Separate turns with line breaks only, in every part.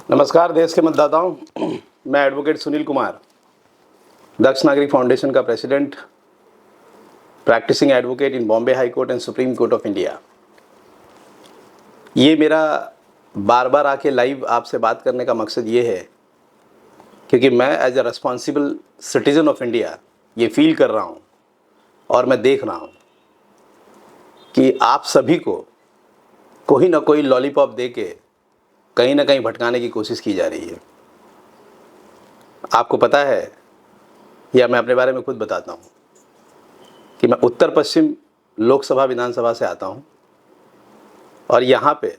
नमस्कार देश के मतदाताओं। मैं एडवोकेट सुनील कुमार, दक्ष नागरिक फाउंडेशन का president, practicing advocate in Bombay high court and supreme court of India. ये मेरा बार बार आके लाइव आपसे बात करने का मकसद ये है क्योंकि मैं as a responsible citizen of India ये फील कर रहा हूँ और मैं देख रहा हूँ कि आप सभी को कोई ना कोई लॉलीपॉप दे के कहीं ना कहीं भटकाने की कोशिश की जा रही है। आपको पता है, या मैं अपने बारे में खुद बताता हूँ कि मैं उत्तर पश्चिम लोकसभा विधानसभा से आता हूँ और यहाँ पे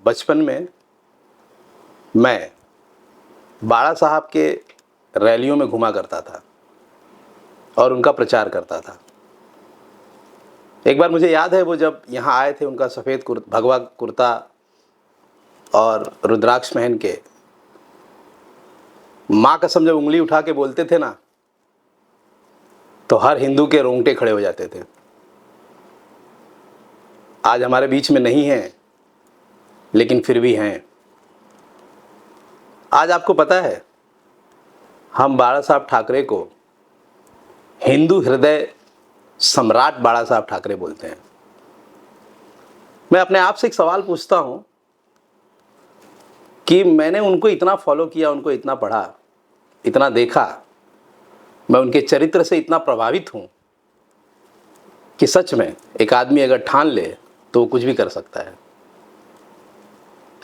बचपन में मैं बाड़ा साहब के रैलियों में घुमा करता था और उनका प्रचार करता था। एक बार मुझे याद है, वो जब यहाँ आए थे, उनका सफ़ेद भगवा कुर्ता और रुद्राक्ष पहन के माँ कसम जब उंगली उठा के बोलते थे ना, तो हर हिंदू के रोंगटे खड़े हो जाते थे। आज हमारे बीच में नहीं है, लेकिन फिर भी हैं। आज आपको पता है, हम बाड़ा साहब ठाकरे को हिंदू हृदय सम्राट बाड़ा साहब ठाकरे बोलते हैं। मैं अपने आप से एक सवाल पूछता हूँ कि मैंने उनको इतना फॉलो किया, उनको इतना पढ़ा, इतना देखा, मैं उनके चरित्र से इतना प्रभावित हूँ कि सच में एक आदमी अगर ठान ले तो वो कुछ भी कर सकता है।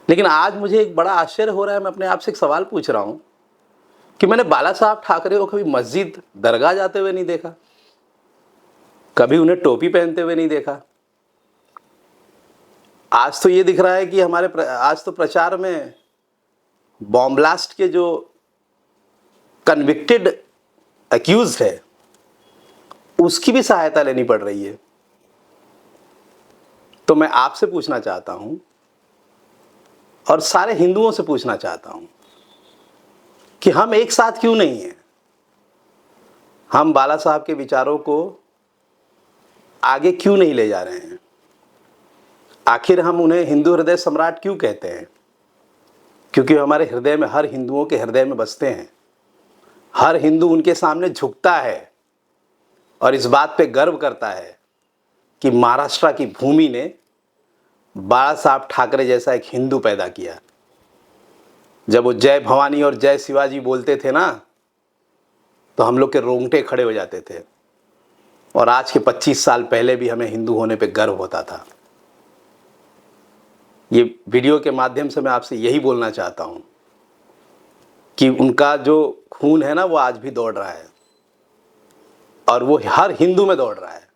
लेकिन आज मुझे एक बड़ा आश्चर्य हो रहा है। मैं अपने आप से एक सवाल पूछ रहा हूँ कि मैंने बाला साहब ठाकरे को कभी मस्जिद, दरगाह जाते हुए नहीं देखा, कभी उन्हें टोपी पहनते हुए नहीं देखा। आज तो ये दिख रहा है कि आज तो प्रचार में बॉम्ब ब्लास्ट के जो कन्विक्टेड अक्यूज्ड है उसकी भी सहायता लेनी पड़ रही है। तो मैं आपसे पूछना चाहता हूं और सारे हिंदुओं से पूछना चाहता हूं कि हम एक साथ क्यों नहीं हैं? हम बाला साहब के विचारों को आगे क्यों नहीं ले जा रहे हैं? आखिर हम उन्हें हिंदू हृदय सम्राट क्यों कहते हैं? क्योंकि हमारे हृदय में, हर हिंदुओं के हृदय में बसते हैं। हर हिंदू उनके सामने झुकता है और इस बात पे गर्व करता है कि महाराष्ट्र की भूमि ने बाला साहब ठाकरे जैसा एक हिंदू पैदा किया। जब वो जय भवानी और जय शिवाजी बोलते थे ना, तो हम लोग के रोंगटे खड़े हो जाते थे। और आज के 25 साल पहले भी हमें हिंदू होने पे गर्व होता था। ये वीडियो के माध्यम से मैं आपसे यही बोलना चाहता हूं कि उनका जो खून है ना, वो आज भी दौड़ रहा है और वो हर हिंदू में दौड़ रहा है।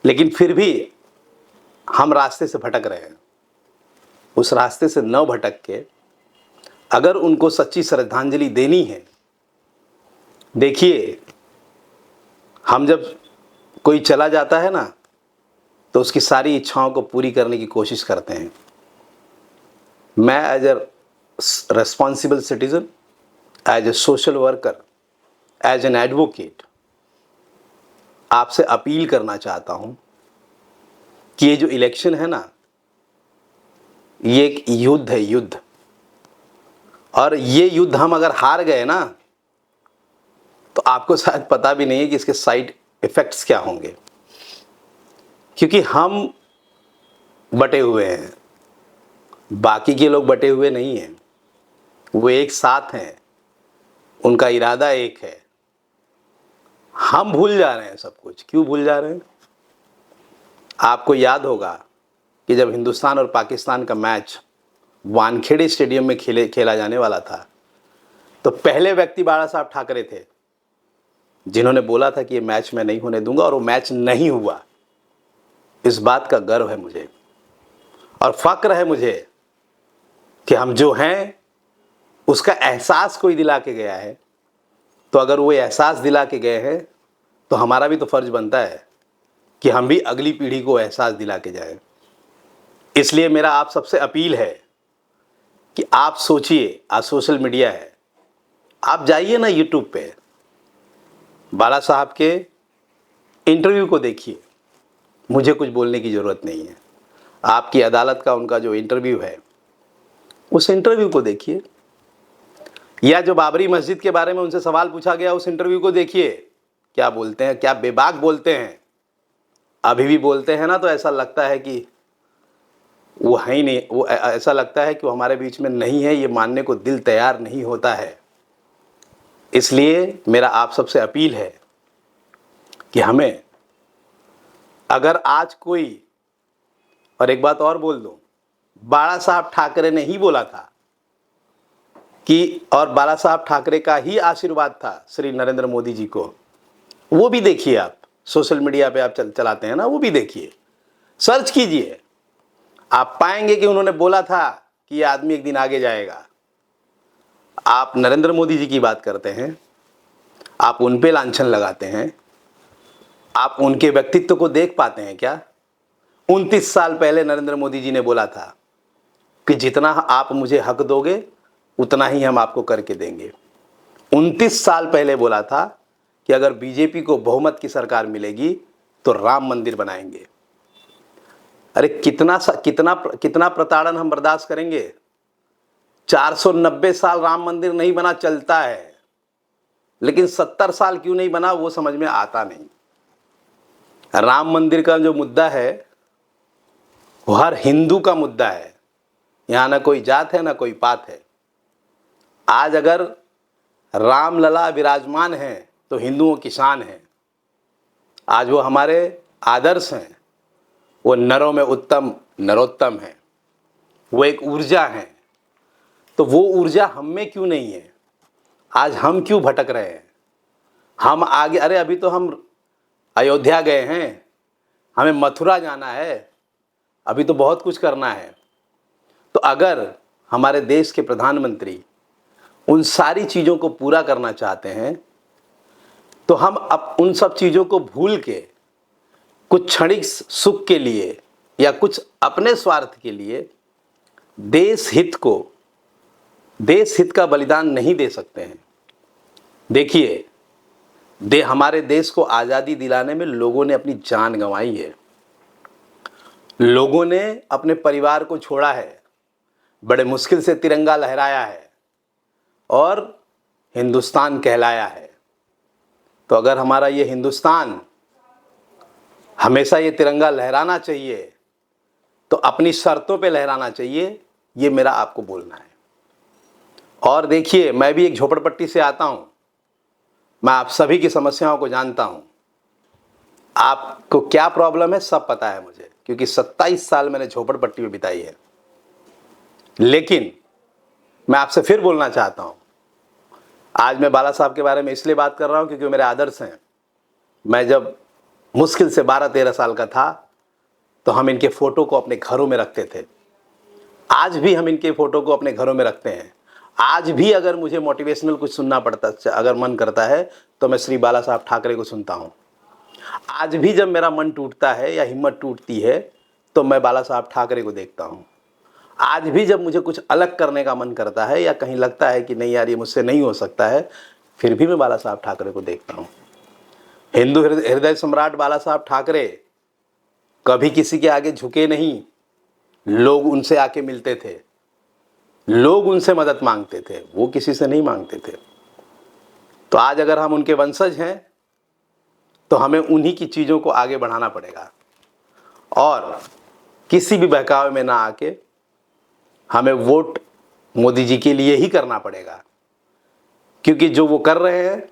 लेकिन फिर भी हम रास्ते से भटक रहे हैं। उस रास्ते से न भटक के अगर उनको सच्ची श्रद्धांजलि देनी है, देखिए, हम जब कोई चला जाता है ना, तो उसकी सारी इच्छाओं को पूरी करने की कोशिश करते हैं। मैं as a responsible citizen, as a social worker, as an advocate आपसे अपील करना चाहता हूं कि ये जो इलेक्शन है ना, ये एक युद्ध है, युद्ध। और ये युद्ध हम अगर हार गए ना, तो आपको शायद पता भी नहीं है कि इसके साइड इफेक्ट्स क्या होंगे। क्योंकि हम बटे हुए हैं, बाकी के लोग बटे हुए नहीं हैं। वो एक साथ हैं, उनका इरादा एक है। हम भूल जा रहे हैं सब कुछ। क्यों भूल जा रहे हैं? आपको याद होगा कि जब हिंदुस्तान और पाकिस्तान का मैच वानखेड़े स्टेडियम में खेला जाने वाला था, तो पहले व्यक्ति बाला साहब ठाकरे थे जिन्होंने बोला था कि ये मैच मैं नहीं होने दूंगा, और वो मैच नहीं हुआ। इस बात का गर्व है मुझे और फक्र है मुझे कि हम जो हैं उसका एहसास कोई दिला के गया है। तो अगर वो एहसास दिला के गए हैं, तो हमारा भी तो फर्ज बनता है कि हम भी अगली पीढ़ी को एहसास दिला के जाएं। इसलिए मेरा आप सबसे अपील है कि आप सोचिए, आज सोशल मीडिया है, आप जाइए ना यूट्यूब पे, बाला साहब के इंटरव्यू को देखिए। मुझे कुछ बोलने की ज़रूरत नहीं है। आपकी अदालत का उनका जो इंटरव्यू है, उस इंटरव्यू को देखिए, या जो बाबरी मस्जिद के बारे में उनसे सवाल पूछा गया उस इंटरव्यू को देखिए। क्या बोलते हैं, क्या बेबाक बोलते हैं। अभी भी बोलते हैं ना तो ऐसा लगता है कि वो है ही नहीं, वो ऐसा लगता है कि वो हमारे बीच में नहीं है, ये मानने को दिल तैयार नहीं होता है। इसलिए मेरा आप सबसे अपील है कि हमें, अगर आज कोई, और एक बात और बोल दूं, बाला साहब ठाकरे ने ही बोला था कि, और बाला साहब ठाकरे का ही आशीर्वाद था श्री नरेंद्र मोदी जी को। वो भी देखिए, आप सोशल मीडिया पे आप चलाते हैं ना, वो भी देखिए, सर्च कीजिए, आप पाएंगे कि उन्होंने बोला था कि ये आदमी एक दिन आगे जाएगा। आप नरेंद्र मोदी जी की बात करते हैं, आप उन पे लांछन लगाते हैं, आप उनके व्यक्तित्व को देख पाते हैं क्या? 29 साल पहले नरेंद्र मोदी जी ने बोला था कि जितना आप मुझे हक दोगे उतना ही हम आपको करके देंगे। 29 साल पहले बोला था कि अगर बीजेपी को बहुमत की सरकार मिलेगी तो राम मंदिर बनाएंगे। अरे कितना प्रताड़न हम बर्दाश्त करेंगे? 490 साल राम मंदिर नहीं बना, चलता है, लेकिन 70 साल क्यों नहीं बना वो समझ में आता नहीं। राम मंदिर का जो मुद्दा है वो हर हिंदू का मुद्दा है। यहां ना कोई जात है ना कोई पात है। आज अगर रामलला विराजमान है तो हिंदुओं की शान है। आज वो हमारे आदर्श हैं, वो नरों में उत्तम नरोत्तम है, वो एक ऊर्जा है। तो वो ऊर्जा हम में क्यों नहीं है? आज हम क्यों भटक रहे हैं? हम आगे, अरे अभी तो हम अयोध्या गए हैं, हमें मथुरा जाना है, अभी तो बहुत कुछ करना है। तो अगर हमारे देश के प्रधानमंत्री उन सारी चीज़ों को पूरा करना चाहते हैं तो हम अब उन सब चीज़ों को भूल के कुछ क्षणिक सुख के लिए या कुछ अपने स्वार्थ के लिए देश हित का बलिदान नहीं दे सकते हैं। देखिए, हमारे देश को आज़ादी दिलाने में लोगों ने अपनी जान गंवाई है, लोगों ने अपने परिवार को छोड़ा है, बड़े मुश्किल से तिरंगा लहराया है और हिंदुस्तान कहलाया है। तो अगर हमारा ये हिंदुस्तान हमेशा ये तिरंगा लहराना चाहिए तो अपनी शर्तों पे लहराना चाहिए, ये मेरा आपको बोलना है। और देखिए, मैं भी एक झोपड़पट्टी से आता हूं, मैं आप सभी की समस्याओं को जानता हूं। आपको क्या प्रॉब्लम है सब पता है मुझे, क्योंकि 27 साल मैंने झोपड़पट्टी में बिताई है। लेकिन मैं आपसे फिर बोलना चाहता हूं, आज मैं बाला साहब के बारे में इसलिए बात कर रहा हूं क्योंकि वो मेरे आदर्श हैं। मैं जब मुश्किल से 12-13 साल का था तो हम इनके फोटो को अपने घरों में रखते थे। आज भी हम इनके फोटो को अपने घरों में रखते हैं। आज भी अगर मुझे मोटिवेशनल कुछ सुनना पड़ता, अगर मन करता है तो मैं श्री बाला साहब ठाकरे को सुनता हूं। आज भी जब मेरा मन टूटता है या हिम्मत टूटती है तो मैं बाला साहब ठाकरे को देखता हूं। आज भी जब मुझे कुछ अलग करने का मन करता है या कहीं लगता है कि नहीं यार ये मुझसे नहीं हो सकता है, फिर भी मैं बाला साहब ठाकरे को देखता हूं। हिंदू हृदय सम्राट बाला साहब ठाकरे कभी किसी के आगे झुके नहीं। लोग उनसे आके मिलते थे, लोग उनसे मदद मांगते थे, वो किसी से नहीं मांगते थे। तो आज अगर हम उनके वंशज हैं तो हमें उन्हीं की चीज़ों को आगे बढ़ाना पड़ेगा और किसी भी बहकावे में ना आके हमें वोट मोदी जी के लिए ही करना पड़ेगा। क्योंकि जो वो कर रहे हैं,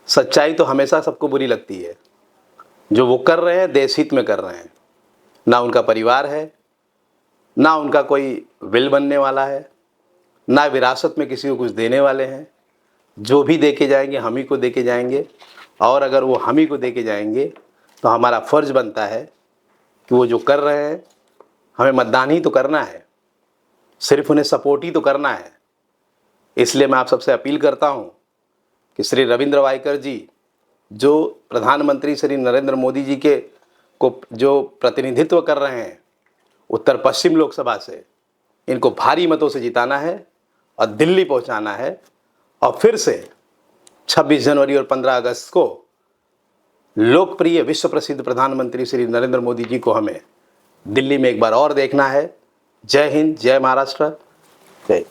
सच्चाई तो हमेशा सबको बुरी लगती है, जो वो कर रहे हैं देश हित में कर रहे हैं। ना उनका परिवार है, ना उनका कोई विल बनने वाला है, ना विरासत में किसी को कुछ देने वाले हैं। जो भी दे के जाएंगे हम ही को दे के जाएंगे, और अगर वो हम ही को दे के जाएंगे तो हमारा फ़र्ज़ बनता है कि वो जो कर रहे हैं हमें मतदान ही तो करना है, सिर्फ उन्हें सपोर्ट ही तो करना है। इसलिए मैं आप सबसे अपील करता हूं कि श्री रविंद्र वायकर जी, जो प्रधानमंत्री श्री नरेंद्र मोदी जी के को जो प्रतिनिधित्व कर रहे हैं उत्तर पश्चिम लोकसभा से, इनको भारी मतों से जिताना है और दिल्ली पहुंचाना है। और फिर से 26 जनवरी और 15 अगस्त को लोकप्रिय विश्व प्रसिद्ध प्रधानमंत्री श्री नरेंद्र मोदी जी को हमें दिल्ली में एक बार और देखना है। जय हिंद, जय महाराष्ट्र, जय